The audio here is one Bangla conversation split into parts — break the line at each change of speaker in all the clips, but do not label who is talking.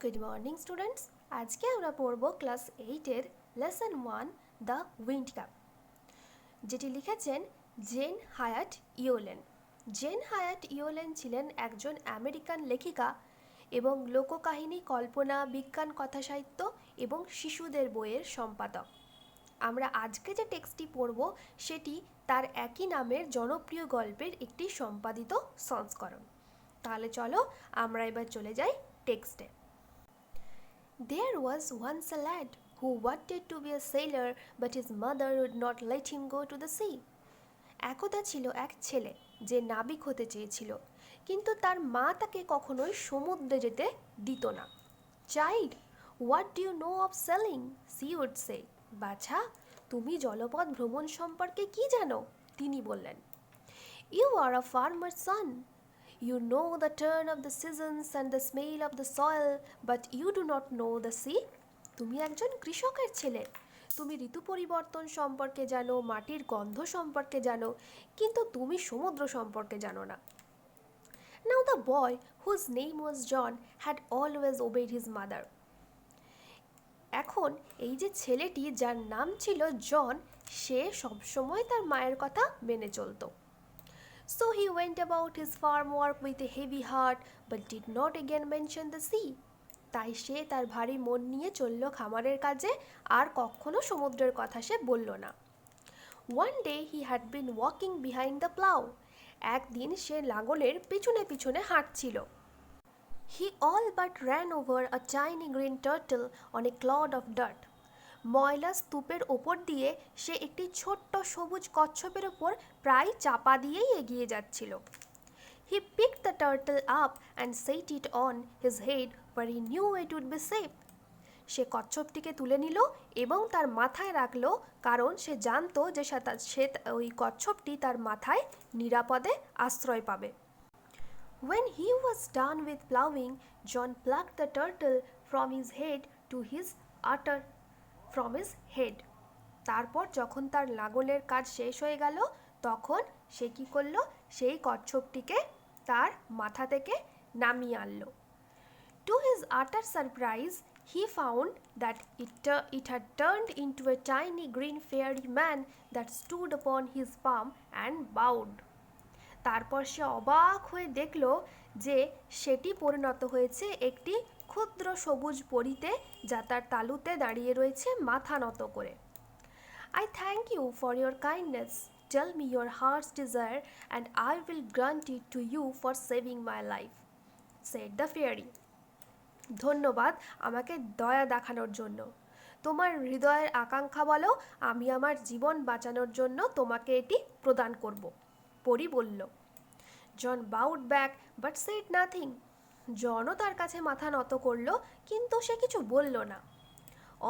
Good morning students. আজকে আমরা পড়ব ক্লাস 8-এর লেসন 1 দ্য উইন্ড কাপ, যেটি লিখেছেন Jane Hyatt Yolen. Jane Hyatt Yolen ছিলেন একজন আমেরিকান লেখিকা এবং লোককাহিনী, কল্পনা, বিজ্ঞান কথাসাহিত্য এবং শিশুদের বইয়ের সম্পাদক। আমরা আজকে যে টেক্সটটি পড়ব সেটি তার একই নামের জনপ্রিয় গল্পের একটি সম্পাদিত সংস্করণ। তাহলে চলো আমরা এবার চলে যাই টেক্সটে। There was once a lad who wanted to be a sailor, but his mother would not let him go to the sea. একদা ছিল এক ছেলে যে নাবিক হতে চেয়েছিল, কিন্তু তার মা তাকে কখনোই সমুদ্রে যেতে দিত না। Child, what do you know of sailing? She would say. বাছা, তুমি জলপথ ভ্রমণ সম্পর্কে কি জানো? তিনি বললেন। You are a farmer's son. You know the turn of the seasons and the smell of the soil, but you do not know the sea. তুমি একজন কৃষকের ছেলে, তুমি ঋতু পরিবর্তন সম্পর্কে জানো, মাটির গন্ধ সম্পর্কে জানো, কিন্তু তুমি সমুদ্র সম্পর্কে জানো না। Now the boy, whose name was John, had always obeyed his mother. এখন এই যে ছেলেটি যার নাম ছিল জন, সে সবসময় তার মায়ের কথা মেনে চলতো। So he went about his farm work with a heavy heart, but did not again mention the sea. তাই সে তার ভারী মন নিয়ে চলল খামারের কাজে, আর কখনো সমুদ্রের কথা সে বলল না। One day he had been walking behind the plow. একদিন সে লাঙলের পিছনে পিছনে হাঁটছিল। He all but ran over a tiny green turtle on a clod of dirt. ময়লা স্তূপের ওপর দিয়ে সে একটি ছোট্ট সবুজ কচ্ছপের ওপর প্রায় চাপা দিয়েই এগিয়ে যাচ্ছিল। He picked the turtle up and set it on his head where he knew it would be safe. সে কচ্ছপটিকে তুলে নিল এবং তার মাথায় রাখল, কারণ সে জানতো যে ওই কচ্ছপটি তার মাথায় নিরাপদে আশ্রয় পাবে। When he was done with plowing, John plucked the turtle from his head. তারপর যখন তার লাঙলের কাজ শেষ হয়ে গেল, তখন সে কি করলো? সেই কচ্ছপটিকে তার মাথা থেকে নামিয়ে আনলো। To his utter surprise, he found that it had turned into a tiny green fairy man that stood upon his palm and bowed. তারপর সে অবাক হয়ে দেখল যে সেটি পরিণত হয়েছে একটি ক্ষুদ্র সবুজ পরীতে, যা তার তালুতে দাঁড়িয়ে রয়েছে মাথা নত করে। I thank you for your kindness. Tell me your heart's desire and I will grant it to you for saving my life, said the fairy. ধন্যবাদ আমাকে দয়া দেখানোর জন্য। তোমার হৃদয়ের আকাঙ্ক্ষা বলো, আমি আমার জীবন বাঁচানোর জন্য তোমাকে এটি প্রদান করব, পরী বলল। John bowed back but said nothing. জনও তার কাছে মাথা নত করল, কিন্তু সে কিছু বলল না।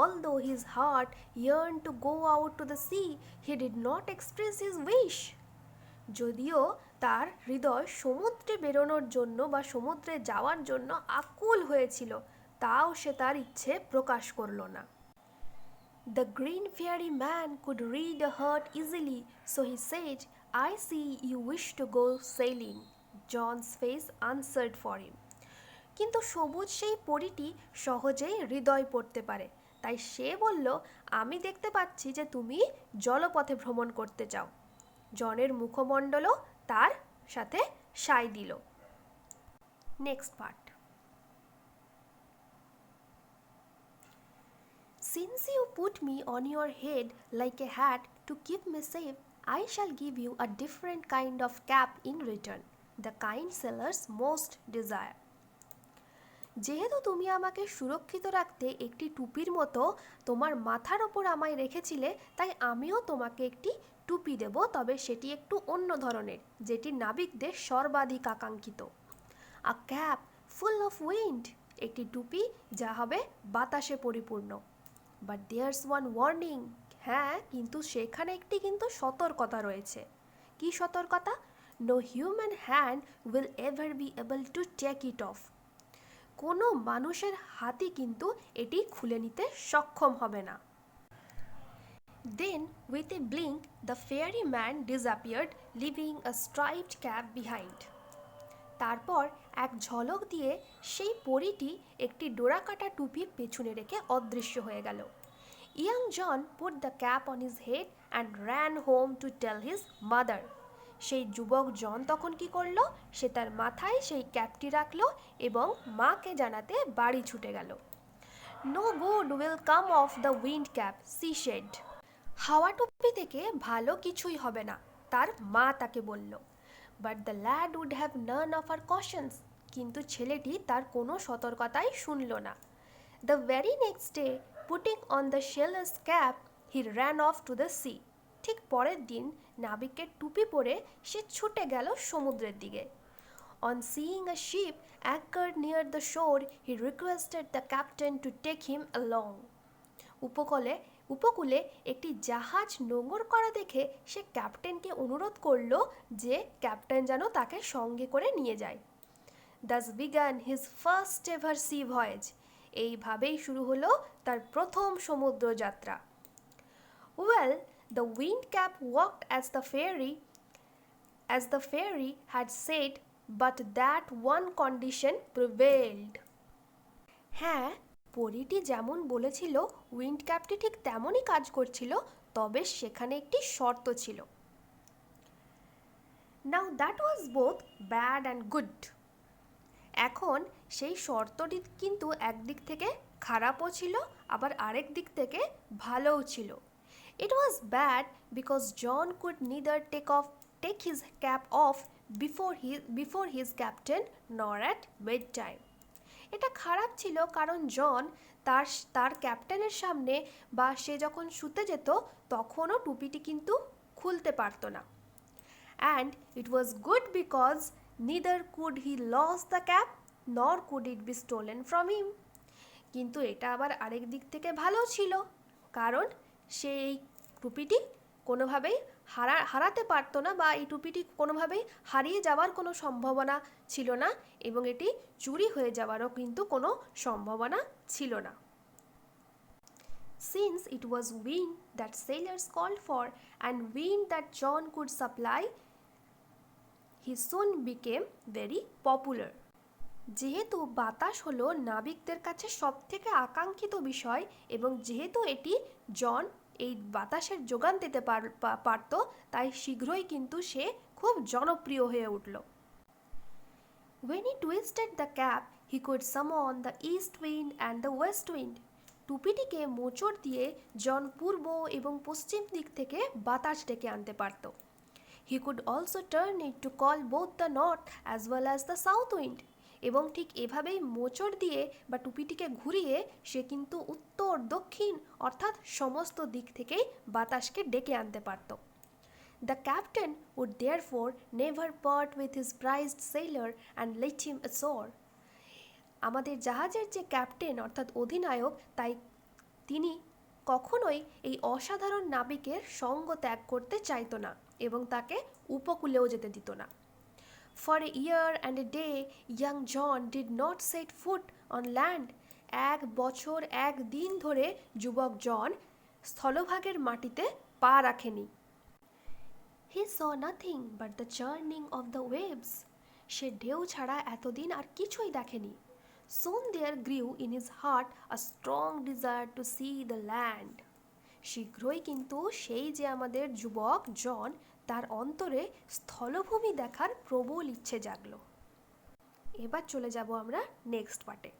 Although his heart yearned to go out to the sea, he did not express his wish. যদিও তার হৃদয় সমুদ্রে বেরোনোর জন্য বা সমুদ্রে যাওয়ার জন্য আকুল হয়েছিল, তাও সে তার ইচ্ছে প্রকাশ করল না। The green fairy man could read a heart easily, so he said, I see you wish to go sailing. John's face answered for him. কিন্তু সবুজ সেই পরীটি সহজেই হৃদয় পড়তে পারে, তাই সে বলল, আমি দেখতে পাচ্ছি যে তুমি জলপথে ভ্রমণ করতে চাও। জনের মুখমণ্ডলও তার সাথে সায় দিল। Next part. Since you put me on your head like a hat to keep me safe, I shall give you a different kind of cap in return, the kind sailors most desire. যেহেতু তুমি আমাকে সুরক্ষিত রাখতে একটি টুপির মতো তোমার মাথার ওপর আমায় রেখেছিলে, তাই আমিও তোমাকে একটি টুপি দেব, তবে সেটি একটু অন্য ধরনের, যেটি নাবিকদের সর্বাধিক আকাঙ্ক্ষিত। A cap full of wind, একটি টুপি যা হবে বাতাসে পরিপূর্ণ। বাট দেয়ার্স ওয়ান ওয়ার্নিং, হ্যাঁ, কিন্তু সেখানে একটি কিন্তু সতর্কতা রয়েছে। কি সতর্কতা? No human hand will ever be able to take it off. কোনো মানুষের হাতই কিন্তু এটি খুলে নিতে সক্ষম হবে না। Then, with a blink, the fairy man disappeared, leaving a striped cap behind. তারপর এক ঝলক দিয়ে সেই পরীটি একটি ডোরাকাটা টুপি পেছনে রেখে অদৃশ্য হয়ে গেল। Young John put the cap on his head and ran home to tell his mother. সেই যুবক জন তখন কি করলো, সে তার মাথায় সেই ক্যাপটি রাখলো এবং মাকে জানাতে বাড়ি ছুটে গেল। No good will come of the wind cap, she said. হাওয়া টুপি থেকে ভালো কিছুই হবে না, তার মা তাকে বলল। But the lad would have none of her cautions, কিন্তু ছেলেটি তার কোনো সতর্কতাই শুনল না। The very next day, putting on the sailor's cap, he ran off to the sea. ঠিক পরের দিন নাবিকের টুপি পরে সে ছুটে গেল সমুদ্রের দিকে। On seeing a ship anchored near the shore, he requested the captain to take him along. উপকূলে একটি জাহাজ নোঙর করা দেখে সে ক্যাপ্টেনকে অনুরোধ করল যে ক্যাপ্টেন যেন তাকে সঙ্গে করে নিয়ে যায়। Thus began his first ever sea voyage. এইভাবেই শুরু হলো তার প্রথম সমুদ্র যাত্রা। Well, the wind cap walked as the fairy had said, but that one condition prevailed. হ্যাঁ, পরীটি যেমন বলেছিল উইন্ড ক্যাপটি ঠিক তেমনই কাজ করছিল, তবে সেখানে একটি শর্ত ছিল। Now that was both bad and good. এখন সেই শর্তটি কিন্তু একদিক থেকে খারাপও ছিল, আবার আরেক দিক থেকে ভালোও ছিল। It was bad because John could neither take his cap off before his captain nor at bedtime. এটা খারাপ ছিল কারণ জন তার ক্যাপ্টেনের সামনে বা সে যখন শুতে যেত তখনও টুপিটি কিন্তু খুলতে পারতো না। And it was good because neither could he lose the cap nor could it be stolen from him. কিন্তু এটা আবার আরেক দিক থেকে ভালো ছিল, কারণ সে এই টুপিটি কোনোভাবেই হারাতে পারতো না, বা এই টুপিটি কোনোভাবেই হারিয়ে যাওয়ার কোনো সম্ভাবনা ছিল না, এবং এটি চুরি হয়ে যাওয়ারও কিন্তু কোনো সম্ভাবনা ছিল না। Since it was wind that sailors called for and wind that John could supply, he soon became very popular. যেহেতু বাতাস হলো নাবিকদের কাছে সবথেকে আকাঙ্ক্ষিত বিষয়, এবং যেহেতু এটি জন এই বাতাসের যোগান দিতে পারত, তাই শীঘ্রই কিন্তু সে খুব জনপ্রিয় হয়ে উঠল। When he twisted the cap, he could summon the east wind and the west wind. টুপিটিকে মোচড় দিয়ে জন পূর্ব এবং পশ্চিম দিক থেকে বাতাস ডেকে আনতে পারত। He could also turn it to call both the north as well as the south wind. এবং ঠিক এভাবেই মোচড় দিয়ে বা টুপিটিকে ঘুরিয়ে সে কিন্তু উত্তর দক্ষিণ অর্থাৎ সমস্ত দিক থেকেই বাতাসকে ডেকে আনতে পারত। The captain would therefore never part with his prized sailor and let him ashore. আমাদের জাহাজের যে ক্যাপ্টেন অর্থাৎ অধিনায়ক, তাই তিনি কখনোই এই অসাধারণ নাবিকের সঙ্গ ত্যাগ করতে চাইতো না এবং তাকে উপকূলেও যেতে দিত না। For a year and a day, young John did not set foot on land. 1 বছর 1 দিন ধরে যুবক জন স্থলভাগের মাটিতে পা রাখেনি। He saw nothing but the churning of the waves. সে ঢেউ ছাড়া এতদিন আর কিছুই দেখেনি। Soon there grew in his heart a strong desire to see the land. শীঘ্রই কিন্তু সেই যে আমাদের যুবক জন, তার অন্তরে স্থলভূমি দেখার প্রবল ইচ্ছে জাগলো। এবার চলে যাব আমরা নেক্সট পার্টে।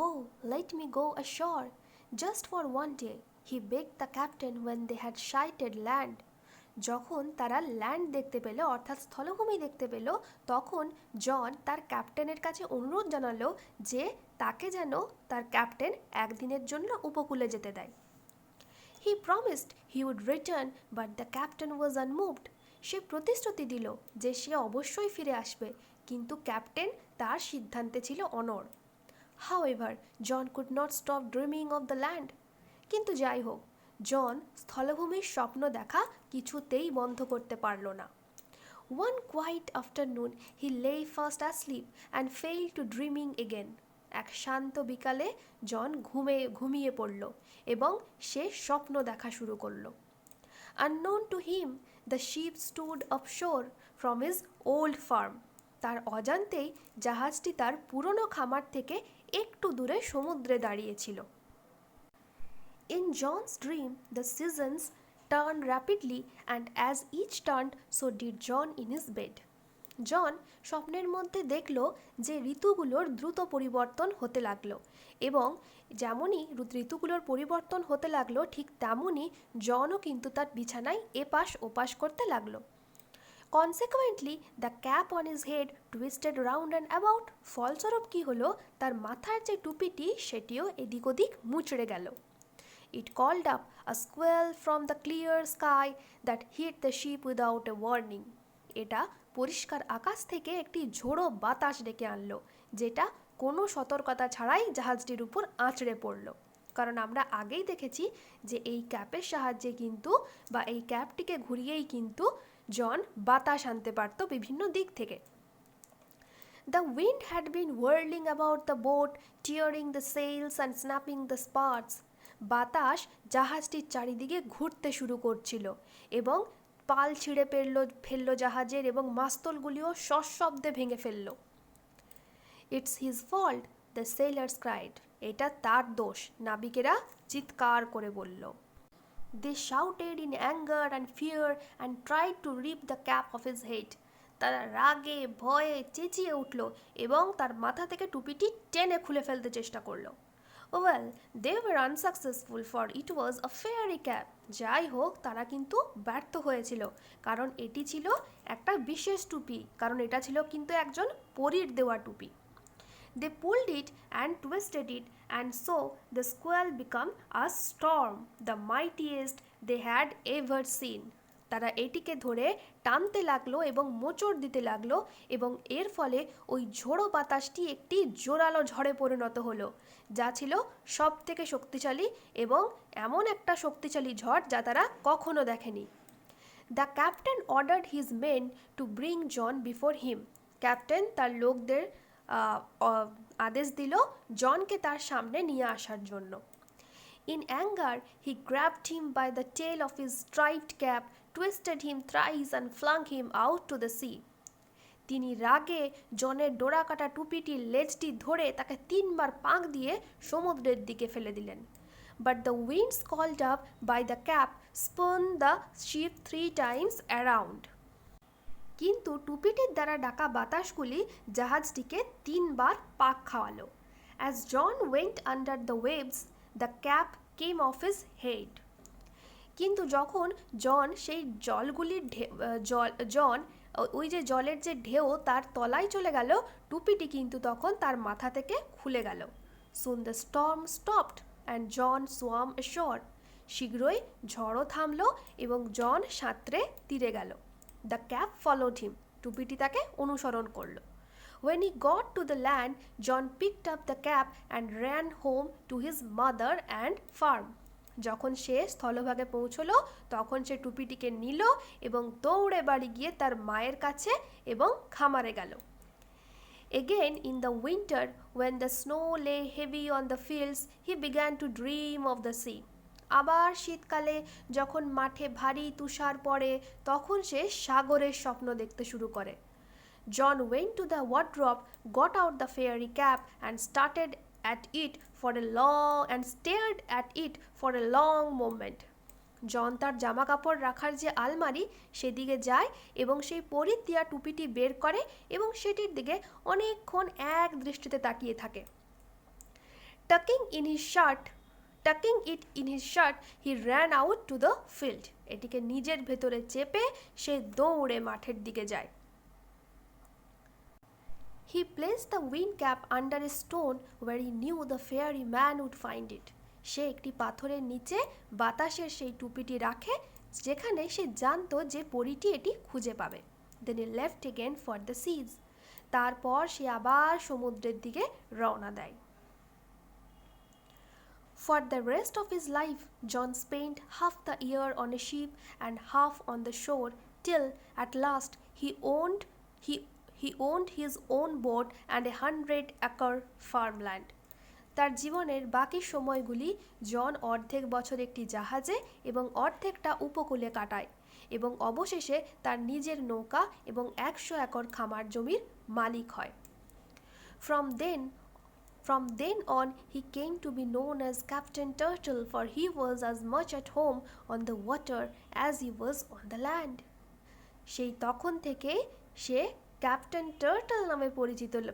Oh, let me go ashore, just for one day, he begged the captain when they had sighted land. যখন তারা ল্যান্ড দেখতে পেল অর্থাৎ স্থলভূমি দেখতে পেল, তখন জন তার ক্যাপ্টেনের কাছে অনুরোধ জানালো যে তাকে যেন তার ক্যাপ্টেন একদিনের জন্য উপকূলে যেতে দেয়। He promised he would return, but the captain was unmoved. সে প্রতিশ্রুতি দিল যে সে অবশ্যই ফিরে আসবে, কিন্তু ক্যাপ্টেন তার সিদ্ধান্তে ছিল অনড়। However, John could not stop dreaming of the land. কিন্তু যাই হোক, জন স্থলভূমির স্বপ্ন দেখা কিছুতেই বন্ধ করতে পারল না। One quiet afternoon, he lay fast asleep and fell to dreaming again. এক শান্ত বিকালে জন ঘুমিয়ে পড়ল এবং সে স্বপ্ন দেখা শুরু করল। Unknown to him, the ship stood offshore from his old farm. তার অজান্তেই জাহাজটি তার পুরনো খামার থেকে একটু দূরে সমুদ্রে দাঁড়িয়েছিল। In John's dream, the seasons turned rapidly, and as each turned, so did John in his bed. জন স্বপ্নের মধ্যে দেখল যে ঋতুগুলোর দ্রুত পরিবর্তন হতে লাগলো, এবং যেমনই ঋতুগুলোর পরিবর্তন হতে লাগলো ঠিক তেমনই জনও কিন্তু তার বিছানায় এপাশ ওপাশ করতে লাগলো। Consequently the cap on his head twisted round and about. ফলস্বরূপ কী হলো, তার মাথার যে টুপিটি সেটিও এদিক ওদিক মুচড়ে গেল। It called up a squall from the clear sky that hit the ship without a warning. এটা পরিষ্কার আকাশ থেকে একটি ঝোড়ো বাতাস ডেকে আনলো, যেটা কোনো সতর্কতা ছাড়াই জাহাজটির উপর আঁচড়ে পড়ল। কারণ আমরা আগেই দেখেছি যে এই ক্যাপের সাহায্যে কিন্তু বা এই ক্যাপটিকে ঘুরিয়েই কিন্তু জন বাতাস আনতে পারত বিভিন্ন দিক থেকে। The wind had been whirling about the boat, tearing the sails and snapping the spars. বাতাস জাহাজটির চারিদিকে ঘুরতে শুরু করছিল এবং পাল ছিঁড়ে ফেললো জাহাজের, এবং মাস্তলগুলিও সশব্দে ভেঙে ফেললো। It's his fault, the sailors cried. এটা তার দোষ, নাবিকেরা চিৎকার করে বলল। They shouted in anger and fear and tried to rip the cap off his head. তারা রাগে ভয়ে চেঁচিয়ে উঠল এবং তার মাথা থেকে টুপিটি টেনে খুলে ফেলতে চেষ্টা করলো। Well, they were unsuccessful, for it was a fairy cap. যাই হোক, তারা কিন্তু ব্যর্থ হয়েছিল, কারণ এটি ছিল একটা বিশেষ টুপি, কারণ এটা ছিল কিন্তু একজন পরীর দেওয়া টুপি। They pulled it and twisted it, and so the squall became a storm, the mightiest they had ever seen. তারা এটিকে ধরে টানতে লাগলো এবং মোচড় দিতে লাগলো, এবং এর ফলে ওই ঝোড়ো বাতাসটি একটি জোরালো ঝড়ে পরিণত হলো, যা ছিল সব থেকে শক্তিশালী এবং এমন একটা শক্তিশালী ঝড় যা তারা কখনো দেখেনি। The captain ordered his men to bring John before him. Captain তার লোকদের আদেশ দিল জনকে তার সামনে নিয়ে আসার জন্য। In anger, he grabbed him by the tail of his striped cap, twisted him thrice and flung him out to the sea. তিনি রাগে জনের ডোরাকাটা টুপিটির লেজটি ধরে তাকে 3 বার পাক দিয়ে সমুদ্রের দিকে ফেলে দিলেন। But the winds called up by the cap spun the ship 3 times around. কিন্তু টুপিটির দ্বারা ডাকা বাতাসগুলি জাহাজটিকে 3 বার পাক খাওয়ালো। As John went under the waves, the cap came off his head. কিন্তু যখন জন সেই জলগুলির ওই যে জলের যে ঢেউ তার তলায় চলে গেল, টুপিটি কিন্তু তখন তার মাথা থেকে খুলে গেল। Soon the storm stopped and John swam ashore. শীঘ্রই ঝড়ও থামলো এবং জন সাঁতরে তীরে গেল। The cap followed him. টুপিটি তাকে অনুসরণ করলো। When he got to the land, John picked up the cap and ran home to his mother and farm. যখন সে স্থলভাগে পৌঁছলো তখন সে টুপিটিকে নিল এবং দৌড়ে বাড়ি গিয়ে তার মায়ের কাছে এবং খামারে গেল। Again in the winter, when the snow lay heavy on the fields, he began to dream of the sea. আবার শীতকালে যখন মাঠে ভারী তুষার পড়ে তখন সে সাগরের স্বপ্ন দেখতে শুরু করে। John went to the wardrobe, got out the fairy cap and stared at it for a long moment. জন তার জামা কাপড় রাখার যে আলমারি সেদিকে যায় এবং সেই পরীর দেয়া টুপিটি বের করে এবং সেটির দিকে অনেকক্ষণ এক দৃষ্টিতে তাকিয়ে থাকে। Tucking it in his shirt, he ran out to the field. এটিকে নিজের ভেতরে চেপে সে দৌড়ে মাঠের দিকে যায়। He placed the wind cap under a stone where he knew the fairy man would find it. সে একটি পাথরের নিচে বাতাসের সেই টুপিটি রাখে যেখানে সে জানতো যে পরীটি এটি খুঁজে পাবে। Then he left again for the seas. তারপর সে আবার সমুদ্রের দিকে রওনা দেয়। For the rest of his life, John spent half the year on a ship and half on the shore, till at last he owned his own boat and 100-acre farmland. তার জীবনের বাকি সময়গুলি জন অর্ধেক বছর একটি জাহাজে এবং অর্ধেকটা উপকূলে কাটায় এবং অবশেষে তার নিজের নৌকা এবং 100 একর খামার জমির মালিক হয়। From then on, he came to be known as Captain Turtle, for he was as much at home on the water as he was on the land. সেই তখন থেকে সে ক্যাপ্টেন টার্টল নামে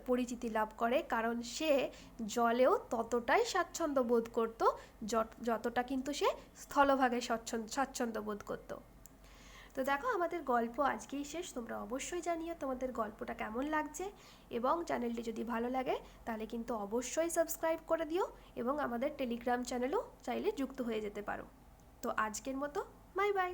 পরিচিতি লাভ করে, কারণ সে জলেও ততটাই স্বাচ্ছন্দ্য বোধ করত যতটা কিন্তু সে স্থলভাগে স্বাচ্ছন্দ্য বোধ করত। তো দেখো, আমাদের গল্প আজকেই শেষ। তোমরা অবশ্যই জানিও তোমাদের গল্পটা কেমন লাগছে, এবং চ্যানেলটি যদি ভালো লাগে তাহলে কিন্তু অবশ্যই সাবস্ক্রাইব করে দিও, এবং আমাদের টেলিগ্রাম চ্যানেলও চাইলে যুক্ত হয়ে যেতে পারো। তো আজকের মতো বাই বাই।